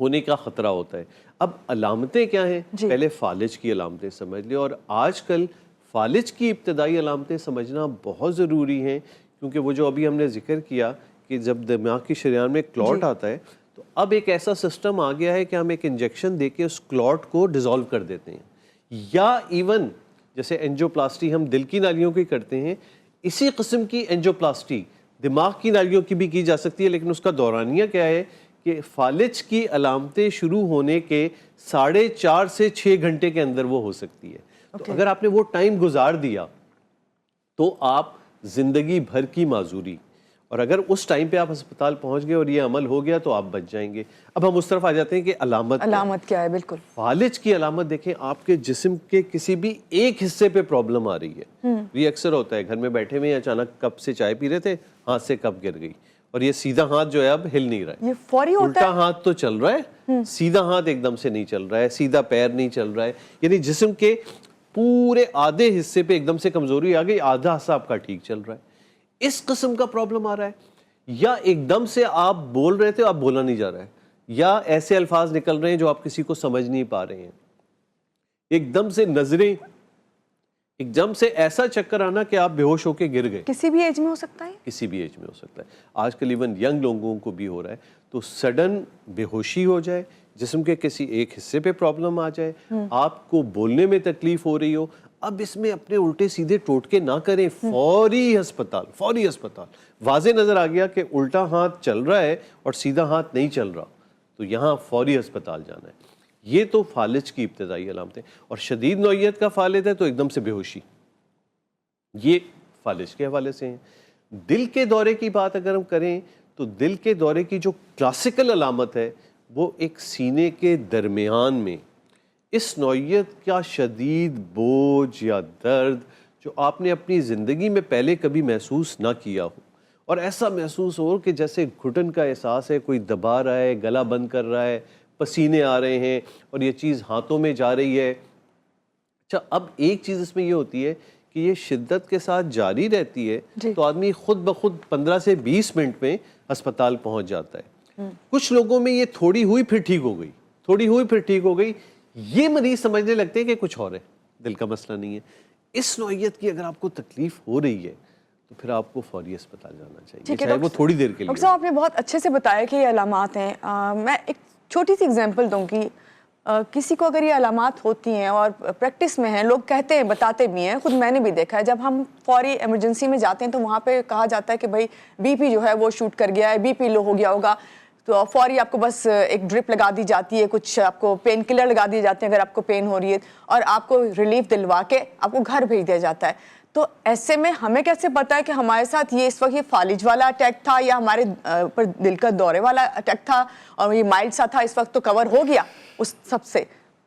ہونے کا خطرہ ہوتا ہے. اب علامتیں کیا ہیں؟ پہلے فالج کی علامتیں سمجھ لیں, اور آج کل فالج کی ابتدائی علامتیں سمجھنا بہت ضروری ہیں, کیونکہ وہ جو ابھی ہم نے ذکر کیا کہ جب دماغ کی شریان میں کلوٹ آتا ہے تو اب ایک ایسا سسٹم آ گیا ہے کہ ہم ایک انجیکشن دے کے اس کلوٹ کو ڈیزالو کر دیتے ہیں, یا ایون جیسے اینجیوپلاسٹی ہم دل کی نالیوں کی کرتے ہیں, اسی قسم کی اینجیوپلاسٹی دماغ کی نالیوں کی بھی کی جا سکتی ہے, لیکن اس کا دورانیہ کیا ہے کہ فالج کی علامتیں شروع ہونے کے 4.5 سے 6 گھنٹے کے اندر وہ ہو سکتی ہے. تو اگر آپ نے وہ ٹائم گزار دیا تو آپ زندگی بھر کی معذوری, اور اگر اس ٹائم پہ آپ ہسپتال پہنچ گئے اور یہ عمل ہو گیا تو آپ بچ جائیں گے. اب ہم اس طرف آ جاتے ہیں کہ علامت کیا ہے. بالکل فالج کی علامت دیکھیں, آپ کے جسم کے کسی بھی ایک حصے پہ پرابلم آ رہی ہے. یہ اکثر ہوتا ہے, گھر میں بیٹھے ہوئے اچانک کپ سے چائے پی رہے تھے, ہاتھ سے کپ گر گئی, اور یہ سیدھا ہاتھ جو ہے اب ہل نہیں رہا ہے, یہ فوری ہوتا ہے. الٹا ہاتھ تو چل رہا ہے, سیدھا ہاتھ ایک دم سے نہیں چل رہا ہے, سیدھا پیر نہیں چل رہا ہے, یعنی جسم کے پورے آدھے حصے پہ ایک دم سے کمزوری آ گئی, آدھا حصہ آپ کا ٹھیک چل رہا ہے. اس قسم کا پرابلم آ رہا ہے, یا ایک دم سے آپ بول رہے تھے آپ بولا نہیں جا رہا ہے, یا ایسے الفاظ نکل رہے ہیں جو آپ کسی کو سمجھ نہیں پا رہے ہیں, ایک دم سے نظریں, ایک دم سے ایسا چکر آنا کہ آپ بے ہوش ہو کے گر گئے. کسی بھی ایج میں ہو سکتا ہے, کسی بھی ایج میں ہو سکتا ہے. آج کل ایون ینگ لوگوں کو بھی ہو رہا ہے. تو سڈن بے ہوشی ہو جائے, جسم کے کسی ایک حصے پہ پرابلم آ جائے, آپ کو بولنے میں تکلیف ہو رہی ہو, اب اس میں اپنے الٹے سیدھے ٹوٹکے نہ کریں, فوری ہسپتال, فوری ہسپتال. واضح نظر آ گیا کہ الٹا ہاتھ چل رہا ہے اور سیدھا ہاتھ نہیں چل رہا, تو یہاں فوری ہسپتال جانا ہے. یہ تو فالج کی ابتدائی علامتیں. اور شدید نوعیت کا فالج ہے تو ایک دم سے بے ہوشی, یہ فالج کے حوالے سے ہیں. دل کے دورے کی بات اگر ہم کریں تو دل کے دورے کی جو کلاسیکل علامت ہے وہ ایک سینے کے درمیان میں اس نوعیت کا شدید بوجھ یا درد جو آپ نے اپنی زندگی میں پہلے کبھی محسوس نہ کیا ہو, اور ایسا محسوس ہو کہ جیسے گھٹن کا احساس ہے, کوئی دبا رہا ہے, گلا بند کر رہا ہے, پسینے آ رہے ہیں اور یہ چیز ہاتھوں میں جا رہی ہے. اچھا, اب ایک چیز اس میں یہ ہوتی ہے کہ یہ شدت کے ساتھ جاری رہتی ہے تو آدمی خود بخود 15 سے 20 منٹ میں ہسپتال پہنچ جاتا ہے. کچھ لوگوں میں یہ تھوڑی ہوئی پھر ٹھیک ہو گئی, تھوڑی ہوئی پھر ٹھیک ہو گئی, یہ مریض سمجھنے لگتے ہیں کہ کچھ اور ہے, دل کا مسئلہ نہیں ہے. اس نوعیت کی اگر آپ کو تکلیف ہو رہی ہے تو پھر آپ کو فوری اسپتال جانا چاہیے, چاہے وہ تھوڑی دیر کے لیے. ڈاکٹر صاحب آپ نے بہت اچھے سے بتایا کہ یہ علامات ہیں. میں ایک چھوٹی سی اگزامپل دوں گی. کسی کو اگر یہ علامات ہوتی ہیں اور پریکٹس میں ہیں, لوگ کہتے ہیں, بتاتے بھی ہیں, خود میں نے بھی دیکھا ہے, جب ہم فوری ایمرجنسی میں جاتے ہیں تو وہاں پہ کہا جاتا ہے کہ بھائی بی پی جو ہے وہ شوٹ کر گیا ہے, بی پی لو ہو گیا ہوگا, تو فوری آپ کو بس ایک ڈرپ لگا دی جاتی ہے, کچھ آپ کو پین کلر لگا دیے جاتے ہیں اگر آپ کو پین ہو رہی ہے, اور آپ کو ریلیف دلوا کے آپ کو گھر بھیج دیا جاتا ہے. تو ایسے میں ہمیں کیسے پتا ہے کہ ہمارے ساتھ یہ اس وقت یہ فالج والا اٹیک تھا یا ہمارے پر دل کا دورے والا اٹیک تھا, اور یہ مائلڈ سا تھا اس وقت تو کور ہو گیا اس سب سے,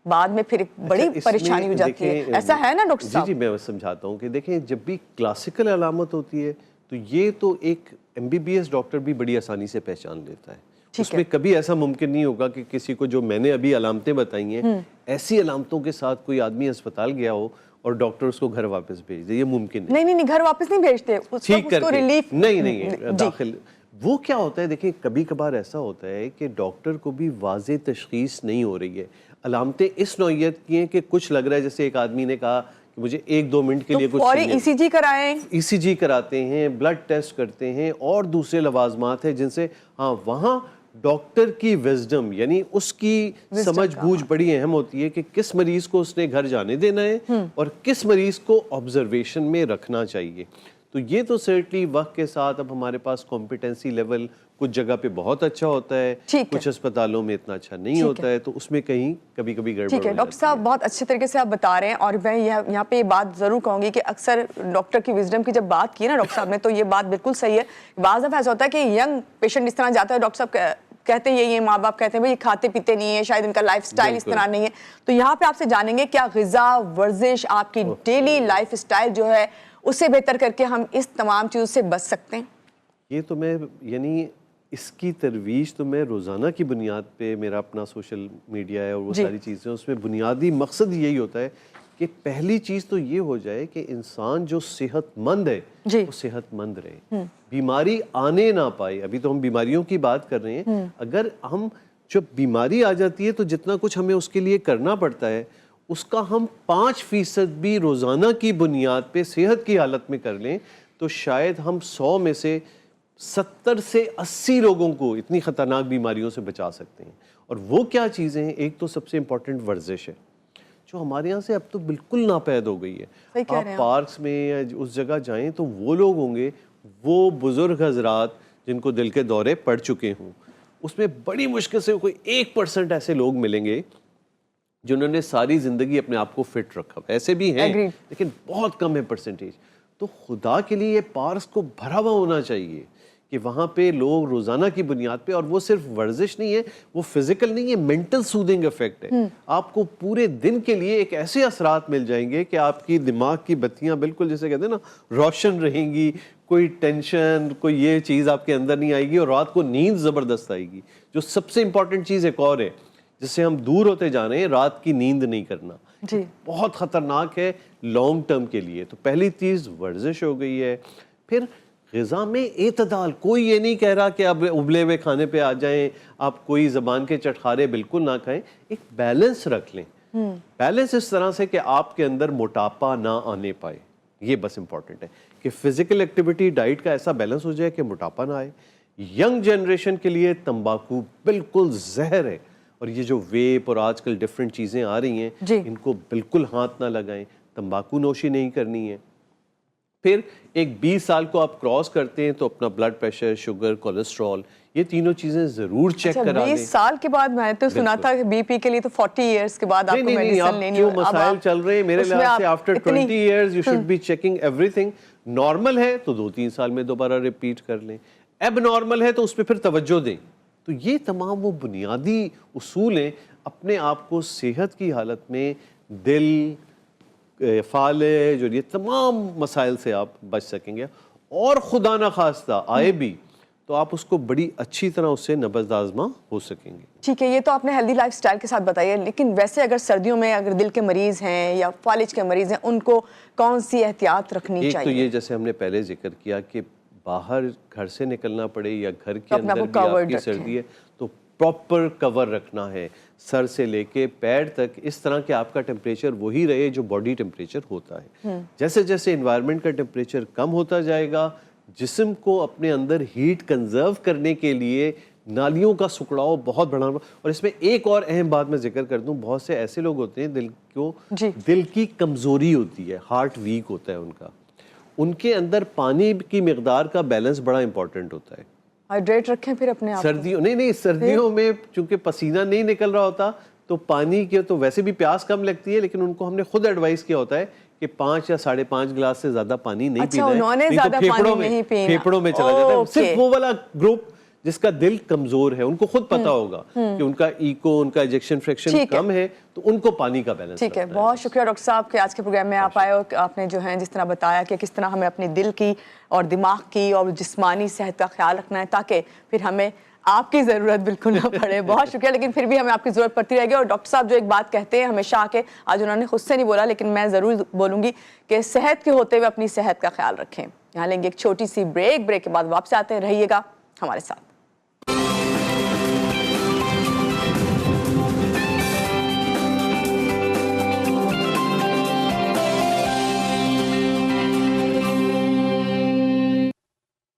بعد میں پھر ایک بڑی پریشانی ہو جاتی ہے. ایسا ہے نا ڈاکٹر صاحب؟ جی میں سمجھاتا ہوں کہ دیکھیں, جب بھی کلاسیکل علامت ہوتی ہے تو یہ تو ایک MBBS ڈاکٹر بھی بڑی آسانی سے پہچان لیتا ہے. اس میں کبھی ایسا ممکن نہیں ہوگا کہ کسی کو جو میں نے ابھی علامتیں بتائی ہیں ایسی علامتوں کے ساتھ کوئی آدمی اسپتال گیا ہو اور ڈاکٹر اس کو گھر واپس بھیج دے, یہ ممکن نہیں. نہیں گھر واپس نہیں بھیجتے, ٹھیک کر کے ریلیف نہیں داخل. وہ کیا ہوتا ہے, دیکھیں کبھی کبھار ایسا ہوتا ہے کہ ڈاکٹر کو بھی واضح تشخیص نہیں ہو رہی ہے. علامتیں اس نوعیت کی ہیں کہ کچھ لگ رہا ہے, جیسے ایک آدمی نے کہا کہ مجھے 1-2 منٹ کے لیے کچھ فوری ECG کرائیں, ECG کراتے ہیں, بلڈ ٹیسٹ کرتے ہیں اور دوسرے لوازمات ہیں جن سے وہاں ڈاکٹر کی وزڈم یعنی اس کی سمجھ بوجھ بڑی اہم ہوتی ہے کہ کس مریض کو اس نے گھر جانے دینا ہے اور کس مریض کو آبزرویشن میں رکھنا چاہیے. تو یہ تو سرٹلی وقت کے ساتھ اب ہمارے پاس کمپیٹنسی لیول کچھ جگہ پہ بہت اچھا ہوتا ہے, کچھ اسپتالوں میں اتنا اچھا نہیں ہوتا ہے, تو اس میں کہیں کبھی کبھی گڑبڑ ہو جاتی ہے. ڈاکٹر صاحب بہت اچھے طریقے سے آپ بتا رہے ہیں, اور میں یہاں پہ یہ بات ضرور کہوں گی کہ اکثر ڈاکٹر کی وزڈم کی جب بات کی نا ڈاکٹر صاحب نے, تو یہ بات بالکل صحیح ہے. بعض دفعہ ایسا ہوتا ہے کہ ینگ پیشنٹ اس طرح جاتا ہے, ڈاکٹر صاحب کہتے ہیں یہ ماں باپ کہتے ہیں بھائی یہ کھاتے پیتے نہیں ہے, شاید ان کا لائف سٹائل اس طرح نہیں ہے. تو یہاں پہ آپ سے جانیں گے کیا غذا, ورزش, آپ کی ڈیلی لائف سٹائل جو ہے اسے بہتر کر کے ہم اس تمام چیزوں سے بچ سکتے ہیں؟ یہ تو میں یعنی اس کی ترویج تو میں روزانہ کی بنیاد پہ, میرا اپنا سوشل میڈیا ہے اور وہ ساری چیزیں, اس میں بنیادی مقصد یہی ہوتا ہے کہ پہلی چیز تو یہ ہو جائے کہ انسان جو صحت مند ہے وہ صحت مند رہے, بیماری آنے نہ پائے. ابھی تو ہم بیماریوں کی بات کر رہے ہیں, اگر ہم جب بیماری آ جاتی ہے تو جتنا کچھ ہمیں اس کے لیے کرنا پڑتا ہے اس کا ہم 5% بھی روزانہ کی بنیاد پہ صحت کی حالت میں کر لیں تو شاید ہم 100 میں سے 70 سے 80 لوگوں کو اتنی خطرناک بیماریوں سے بچا سکتے ہیں. اور وہ کیا چیزیں ہیں؟ ایک تو سب سے امپورٹنٹ ورزش ہے جو ہمارے یہاں سے اب تو بالکل ناپید ہو گئی ہے. آپ پارکس میں یا اس جگہ جائیں تو وہ لوگ ہوں گے، وہ بزرگ حضرات جن کو دل کے دورے پڑ چکے ہوں، اس میں بڑی مشکل سے کوئی 1% ایسے لوگ ملیں گے جنہوں نے ساری زندگی اپنے آپ کو فٹ رکھا. ایسے بھی ہیں لیکن بہت کم ہے پرسنٹیج. تو خدا کے لیے پارکس کو بھرا ہوا ہونا چاہیے کہ وہاں پہ لوگ روزانہ کی بنیاد پہ، اور وہ صرف ورزش نہیں ہے، وہ فزیکل نہیں ہے، مینٹل سودنگ افیکٹ ہے. آپ کو پورے دن کے لیے ایک ایسے اثرات مل جائیں گے کہ آپ کی دماغ کی بتیاں بالکل جیسے کہتے ہیں نا روشن رہیں گی، کوئی ٹینشن کوئی یہ چیز آپ کے اندر نہیں آئے گی، اور رات کو نیند زبردست آئے گی. جو سب سے امپورٹنٹ چیز ایک اور ہے جس سے ہم دور ہوتے جا رہے ہیں، رات کی نیند نہیں کرنا. جی بہت خطرناک ہے لانگ ٹرم کے لیے. تو پہلی چیز ورزش ہو گئی ہے. پھر غذا میں اعتدال. کوئی یہ نہیں کہہ رہا کہ اب ابلے ہوئے کھانے پہ آ جائیں، آپ کوئی زبان کے چٹخارے بالکل نہ کھائیں. ایک بیلنس رکھ لیں. بیلنس اس طرح سے کہ آپ کے اندر موٹاپا نہ آنے پائے. یہ بس امپورٹنٹ ہے کہ فزیکل ایکٹیویٹی ڈائٹ کا ایسا بیلنس ہو جائے کہ موٹاپا نہ آئے. ینگ جنریشن کے لیے تمباکو بالکل زہر ہے، اور یہ جو ویپ اور آج کل ڈفرینٹ چیزیں آ رہی ہیں ان کو بالکل ہاتھ نہ لگائیں. تمباکو نوشی نہیں کرنی ہے. پھر ایک 20 سال کو آپ کراس کرتے ہیں تو اپنا بلڈ پریشر، شوگر، کولیسٹرول، یہ تینوں چیزیں ضرور چیک کرا لیں. 20 سال کے بعد میں تو سنا تھا کہ بی پی کے لیے تو 40 ایئرس کے بعد آپ کو میڈیسن لینی ہے. جو مسائل چل رہے ہیں میرے لحاظ سے after 20 years you should be checking ایوری تھنگ. نارمل ہے تو 2-3 سال میں دوبارہ ریپیٹ کر لیں. اب نارمل ہے تو اس پہ پھر توجہ دیں. تو یہ تمام وہ بنیادی اصول ہیں. اپنے آپ کو صحت کی حالت میں دل، فالج اور یہ تمام مسائل سے آپ بچ سکیں گے. اور خدا نہ خواستہ آئے بھی تو آپ اس کو بڑی اچھی طرح اس سے نبض آزما ہو سکیں گے. ٹھیک ہے، یہ تو آپ نے ہیلدی لائف سٹائل کے ساتھ بتایا. لیکن ویسے اگر سردیوں میں اگر دل کے مریض ہیں یا فالج کے مریض ہیں، ان کو کون سی احتیاط رکھنی چاہیے؟ ایک تو یہ جیسے ہم نے پہلے ذکر کیا کہ باہر گھر سے نکلنا پڑے یا گھر کے اندر بھی آپ کی سردی ہے تو پراپر کور رکھنا ہے سر سے لے کے پیر تک، اس طرح کہ آپ کا ٹیمپریچر وہی رہے جو باڈی ٹیمپریچر ہوتا ہے. جیسے جیسے انوائرمنٹ کا ٹیمپریچر کم ہوتا جائے گا، جسم کو اپنے اندر ہیٹ کنزرو کرنے کے لیے نالیوں کا سکڑاؤ بہت بڑھا. اور اس میں ایک اور اہم بات میں ذکر کر دوں، بہت سے ایسے لوگ ہوتے ہیں دل کی کمزوری ہوتی ہے، ہارٹ ویک ہوتا ہے ان کا. ان کے اندر پانی کی مقدار کا بیلنس بڑا امپورٹنٹ ہوتا ہے. ہائیڈریٹ رکھیں پھر اپنے آپ. سردیوں میں چونکہ پسینہ نہیں نکل رہا ہوتا تو پانی کے تو ویسے بھی پیاس کم لگتی ہے، لیکن ان کو ہم نے خود ایڈوائز کیا ہوتا ہے کہ 5 یا 5.5 گلاس سے زیادہ پانی نہیں پینا ہے، نہیں تو پھیپھڑوں میں چلا جاتا ہے. صرف وہ والا گروپ جس کا دل کمزور ہے ان کو خود پتا ہوگا کہ ان کا ایکو، ان کا ایجیکشن فریکشن کم ہے، تو ان کو پانی کا بیلنس. ٹھیک ہے، بہت شکریہ ڈاکٹر صاحب کہ آج کے پروگرام میں آپ آئے اور آپ نے جو ہے جس طرح بتایا کہ کس طرح ہمیں اپنے دل کی اور دماغ کی اور جسمانی صحت کا خیال رکھنا ہے تاکہ پھر ہمیں آپ کی ضرورت بالکل نہ پڑے. بہت شکریہ. لیکن پھر بھی ہمیں آپ کی ضرورت پڑتی رہے گی. اور ڈاکٹر صاحب جو ایک بات کہتے ہیں ہمیشہ آ کے، آج انہوں نے خود سے نہیں بولا لیکن میں ضرور بولوں گی کہ صحت کے ہوتے ہوئے اپنی صحت کا خیال رکھیں. یہاں لیں گے ایک چھوٹی سی بریک کے بعد واپس آتے ہیں. رہیے گا ہمارے ساتھ.